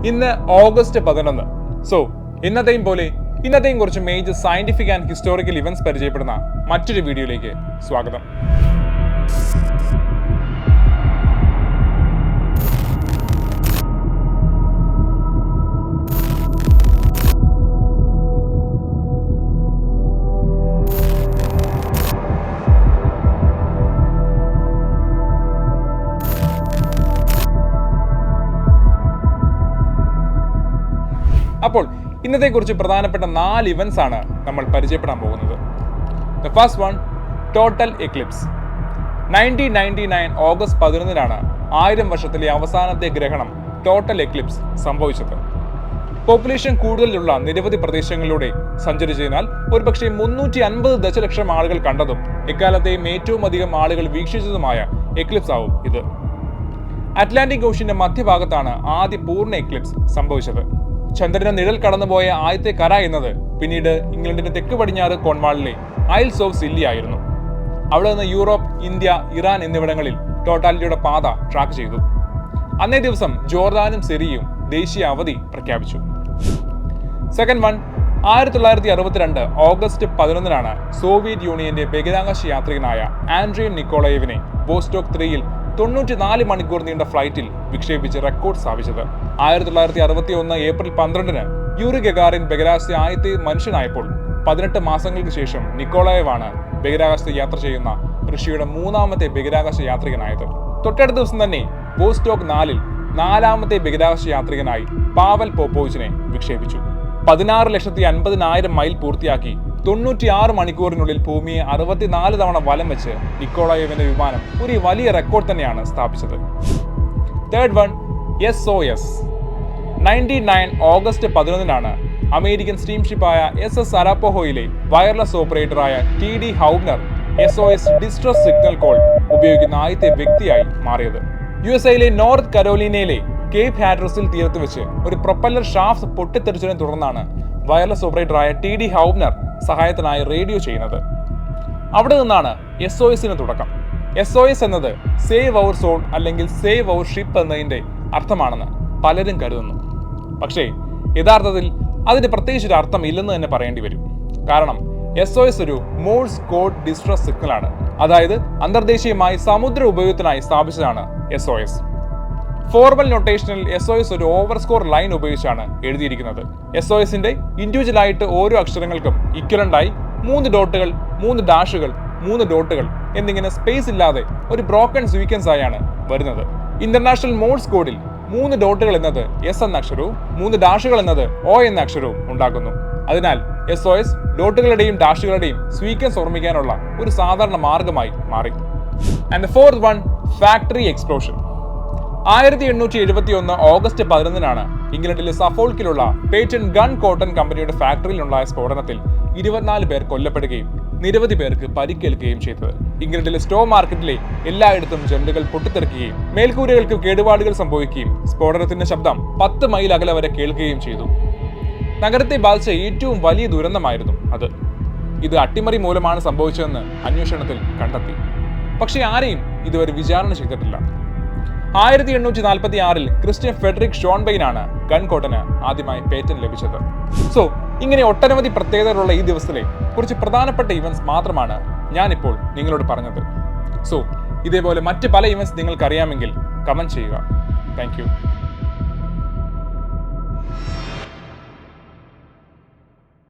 ഇന്ന് August 11. So ഇന്നത്തെയും കുറച്ച് major scientific and historical events പരിചയപ്പെടുന്ന മറ്റൊരു വീഡിയോയിലേക്ക് സ്വാഗതം. അപ്പോൾ ഇന്നത്തെ കുറിച്ച് പ്രധാനപ്പെട്ട 4 ഇവന്റ്സ് ആണ് നമ്മൾ പരിചയപ്പെടാൻ പോകുന്നത്. The first one, total Eclipse. 1999 August 11 1000 വർഷത്തിലെ അവസാനത്തെ ഗ്രഹണം ടോട്ടൽ എക്ലിപ്സ് സംഭവിച്ചത്. പോപ്പുലേഷൻ കൂടുതലുള്ള നിരവധി പ്രദേശങ്ങളിലൂടെ സഞ്ചരിച്ചതിനാൽ ഒരുപക്ഷെ 350 ദശലക്ഷം ആളുകൾ കണ്ടതും എക്കാലത്തെയും ഏറ്റവും അധികം ആളുകൾ വീക്ഷിച്ചതുമായ എക്ലിപ്സ് ആവും ഇത്. അറ്റ്ലാന്റിക് ഓഷ്യന്റെ മധ്യഭാഗത്താണ് ആദ്യ പൂർണ്ണ എക്ലിപ്സ് സംഭവിച്ചത്. ചന്ദ്രന് നിഴൽ കടന്നുപോയ ആദ്യത്തെ കര എന്നത് പിന്നീട് ഇംഗ്ലണ്ടിന്റെ തെക്ക് പടിഞ്ഞാറ് കോൺവാളിലെ ഐൽസ് ഓഫ് സില്ലി ആയിരുന്നു. അവിടെ നിന്ന് യൂറോപ്പ്, ഇന്ത്യ, ഇറാൻ എന്നിവിടങ്ങളിൽ ടോട്ടാലിറ്റിയുടെ പാത ട്രാക്ക് ചെയ്തു. അന്നേ ദിവസം ജോർദാനും സിറിയയും ദേശീയ അവധി പ്രഖ്യാപിച്ചു. സെക്കൻഡ് വൺ, 1962 ഓഗസ്റ്റ് 11 സോവിയറ്റ് യൂണിയന്റെ ബഹിരാകാശ യാത്രികനായ ആൻഡ്രിയൻ നിക്കോളയേവിനെ വോസ്റ്റോക്ക് 3 94 മണിക്കൂർ നീണ്ട ഫ്ലൈറ്റിൽ വിക്ഷേപിച്ച് റെക്കോർഡ് സ്ഥാപിച്ചത്. 1961 ഏപ്രിൽ 12 യൂറി ഗഗാറിൻ ബഹിരാകാശത്തെ ആദ്യത്തെ മനുഷ്യനായപ്പോൾ 18 മാസങ്ങൾക്ക് ശേഷം നിക്കോളയേവാണ് ബഹിരാകാശത്ത് യാത്ര ചെയ്യുന്ന റഷ്യയുടെ 3ാമത്തെ ബഹിരാകാശ യാത്രികനായത്. തൊട്ടടുത്ത ദിവസം തന്നെ വോസ്റ്റോക്ക് 4 4ാമത്തെ ബഹിരാകാശ യാത്രികനായി പാവൽ പോപ്പോവിച്ചിനെ വിക്ഷേപിച്ചു. 16,50,000 മൈൽ പൂർത്തിയാക്കി 96 മണിക്കൂറിനുള്ളിൽ ഭൂമിയെ 64 തവണ വലം വെച്ച് നിക്കോളയേവിന്റെ വിമാനം ഒരു വലിയ റെക്കോർഡ് തന്നെയാണ് സ്ഥാപിച്ചത്. Third one, SOS. 99 August 11 American സ്റ്റീംഷിപ്പായ SS അരാപ്പഹോയിലെ വയർലെസ് ഓപ്പറേറ്ററായ TD Haubner SOS distress signal call ഉപയോഗിക്കുന്ന ആദ്യത്തെ വ്യക്തിയായി മാറിയത്. USA നോർത്ത് കരോലിനയിലെ കേപ്പ് ഹാറ്ററസിൽ തീരത്ത് വെച്ച് ഒരു പ്രൊപ്പല്ലർ ഷാഫ്റ്റ് പൊട്ടിത്തെറിച്ചതിനെ തുടർന്നാണ് വയർലെസ് ഓപ്പറേറ്ററായ TD ഹൗബ്നർ സഹായത്തിനായി റേഡിയോ ചെയ്യുന്നത്. അവിടെ നിന്നാണ് SOSന് തുടക്കം. SOS എന്നത് സേവ് അവർ സോൾ അല്ലെങ്കിൽ സേവ് അവർ ഷിപ്പ് എന്നതിന്റെ അർത്ഥമാണെന്ന് പലരും കരുതുന്നു. പക്ഷേ യഥാർത്ഥത്തിൽ അതിന് പ്രത്യേകിച്ചൊരു അർത്ഥം ഇല്ലെന്ന് തന്നെ പറയേണ്ടി വരും. കാരണം SOS ഒരു മോഴ്സ് കോഡ് ഡിസ്ട്രസ് സിഗ്നലാണ്. അതായത് അന്തർദേശീയമായി സമുദ്ര ഉപയോഗത്തിനായി സ്ഥാപിച്ചതാണ് SOS. ഫോർമൽ നൊട്ടേഷനിൽ SOS ഒരു ഓവർസ്കോർ ലൈൻ ഉപയോഗിച്ചാണ് എഴുതിയിരിക്കുന്നത്. SOSന്റെ ഇൻഡിവിജ്വൽ ആയിട്ട് ഓരോ അക്ഷരങ്ങൾക്കും ഇക്വലന്റായി 3 ഡോട്ടുകൾ, 3 ഡാഷുകൾ, 3 ഡോട്ടുകൾ എന്നിങ്ങനെ സ്പേസ് ഇല്ലാതെ ഒരു ബ്രോക്കൺ സീക്വൻസ് ആയാണ് വരുന്നത്. ഇന്റർനാഷണൽ മോഴ്സ് കോഡിൽ 3 ഡോട്ടുകൾ എന്നത് S എന്ന അക്ഷരവും 3 ഡാഷുകൾ എന്നത് O എന്ന അക്ഷരവും ഉണ്ടാക്കുന്നു. അതിനാൽ SOS ഡോട്ടുകളുടെയും ഡാഷുകളുടെയും സീക്വൻസ് ഓർമ്മിക്കാനുള്ള ഒരു സാധാരണ മാർഗമായി മാറി. And the fourth one, factory explosion. 1871 August 11 ഇംഗ്ലണ്ടിലെ സഫോൾക്കിലുള്ള പേറ്റൻ ഗൺ കോട്ടൺ കമ്പനിയുടെ ഫാക്ടറിയിലുണ്ടായ സ്ഫോടനത്തിൽ 24 പേർ കൊല്ലപ്പെടുകയും നിരവധി പേർക്ക് പരിക്കേൽക്കുകയും ചെയ്തത്. ഇംഗ്ലണ്ടിലെ സ്റ്റോക്ക് മാർക്കറ്റിലെ എല്ലായിടത്തും ജനലുകൾ പൊട്ടിത്തെറിക്കുകയും മേൽക്കൂരകൾക്ക് കേടുപാടുകൾ സംഭവിക്കുകയും സ്ഫോടനത്തിന്റെ ശബ്ദം 10 മൈൽ അകലെ വരെ കേൾക്കുകയും ചെയ്തു. നഗരത്തെ ബാധിച്ച ഏറ്റവും വലിയ ദുരന്തമായിരുന്നു അത്. ഇത് അട്ടിമറി മൂലമാണ് സംഭവിച്ചതെന്ന് അന്വേഷണത്തിൽ കണ്ടെത്തി. പക്ഷേ ആരെയും ഇതുവരെ വിചാരണ ചെയ്തിട്ടില്ല. 1846 ക്രിസ്ത്യൻ ഫെഡറിക് ഷോൺബെയിനാണ് ഗൺ കോട്ടന് ആദ്യമായി പേറ്റന്റ് ലഭിച്ചത്. സോ ഇങ്ങനെ ഒട്ടനവധി പ്രത്യേകതകളുള്ള ഈ ദിവസത്തിലെ കുറച്ച് പ്രധാനപ്പെട്ട ഇവന്റ്സ് മാത്രമാണ് ഞാനിപ്പോൾ നിങ്ങളോട് പറഞ്ഞത്. സോ ഇതേപോലെ മറ്റ് പല ഇവന്റ്സ് നിങ്ങൾക്ക് അറിയാമെങ്കിൽ കമന്റ് ചെയ്യുക. Thank you.